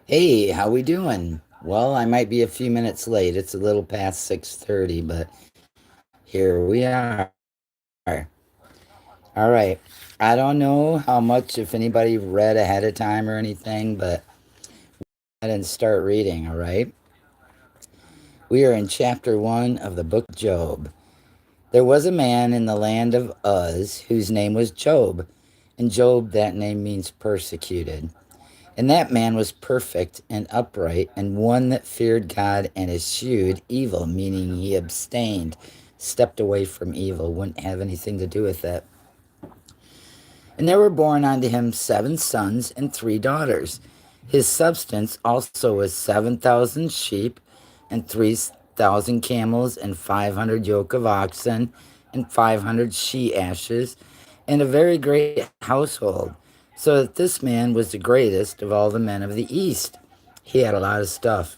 Hey, how we doing? Well, I might be a few minutes late. It's a little past 6:30, but here we are. All right. I don't know how much if anybody read ahead of time or anything, but I didn't start reading, all right? We are in chapter 1 of the book of Job. There was a man in the land of Uz whose name was Job, and Job, that name means persecuted. And that man was perfect and upright, and one that feared God and eschewed evil, meaning he abstained, stepped away from evil, wouldn't have anything to do with it. And there were born unto him 7 sons and 3 daughters. His substance also was 7,000 sheep, and 3,000 camels, and 500 yoke of oxen, and 500 she ashes, and a very great household, so that this man was the greatest of all the men of the east. He had a lot of stuff.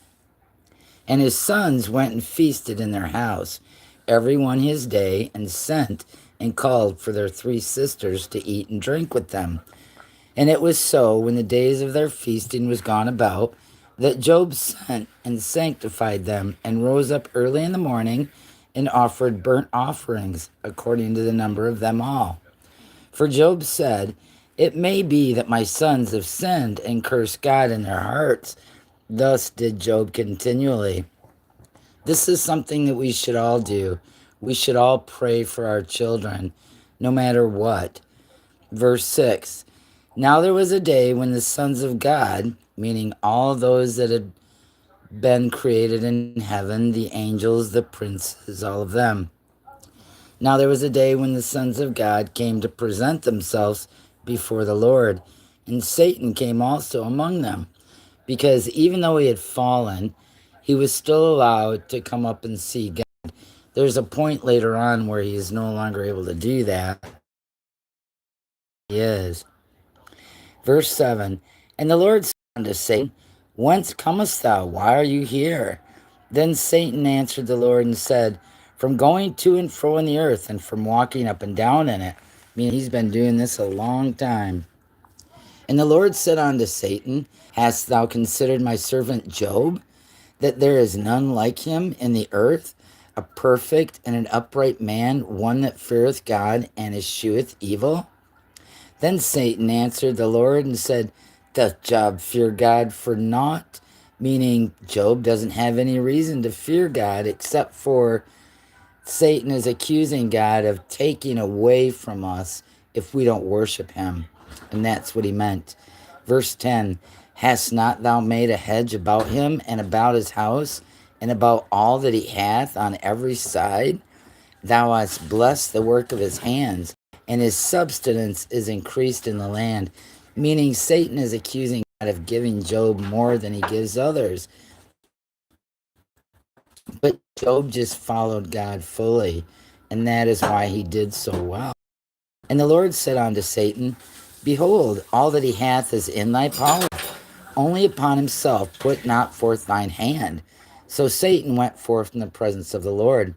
And his sons went and feasted in their house, every one his day, and sent and called for their 3 sisters to eat and drink with them. And it was so, when the days of their feasting was gone about, that Job sent and sanctified them, and rose up early in the morning, and offered burnt offerings, according to the number of them all. For Job said, "It may be that my sons have sinned and cursed God in their hearts." Thus did Job continually. This is something that we should all do. We should all pray for our children, no matter what. Verse 6. Now there was a day when the sons of God, meaning all those that had been created in heaven, the angels, the princes, all of them. Now there was a day when the sons of God came to present themselves before the Lord, and Satan came also among them, because even though he had fallen, he was still allowed to come up and see God. There's a point later on where he is no longer able to do that. He is. Verse 7. And the Lord said unto Satan, Whence comest thou? Why are you here? Then Satan answered the Lord and said, From going to and fro in the earth, and from walking up and down in it. I mean, he's been doing this a long time. And the Lord said unto Satan, Hast thou considered my servant Job, that there is none like him in the earth, a perfect and an upright man, one that feareth God and escheweth evil? Then Satan answered the Lord and said, Doth Job fear God for naught? Meaning, Job doesn't have any reason to fear God except for Satan is accusing God of taking away from us if we don't worship him. And that's what he meant. Verse 10. Hast not thou made a hedge about him and about his house and about all that he hath on every side? Thou hast blessed the work of his hands, and his substance is increased in the land. Meaning, Satan is accusing God of giving Job more than he gives others. But Job just followed God fully, and that is why he did so well. And the Lord said unto Satan, Behold, all that he hath is in thy power. Only upon himself put not forth thine hand. So Satan went forth in the presence of the Lord.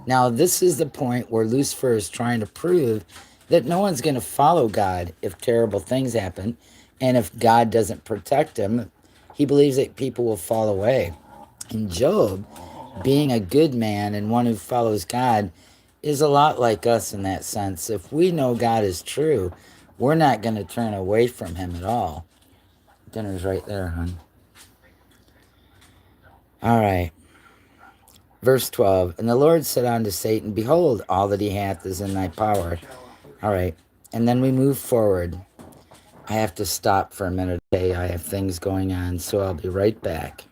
Now, this is the point where Lucifer is trying to prove that no one's going to follow God if terrible things happen. And if God doesn't protect him, he believes that people will fall away. And Job, being a good man and one who follows God, is a lot like us in that sense. If we know God is true, we're not going to turn away from him at all. Dinner's right there, hon. All right. Verse 12. And the Lord said unto Satan, Behold, all that he hath is in thy power. All right. And then we move forward. I have to stop for a minute. Okay, I have things going on, so I'll be right back.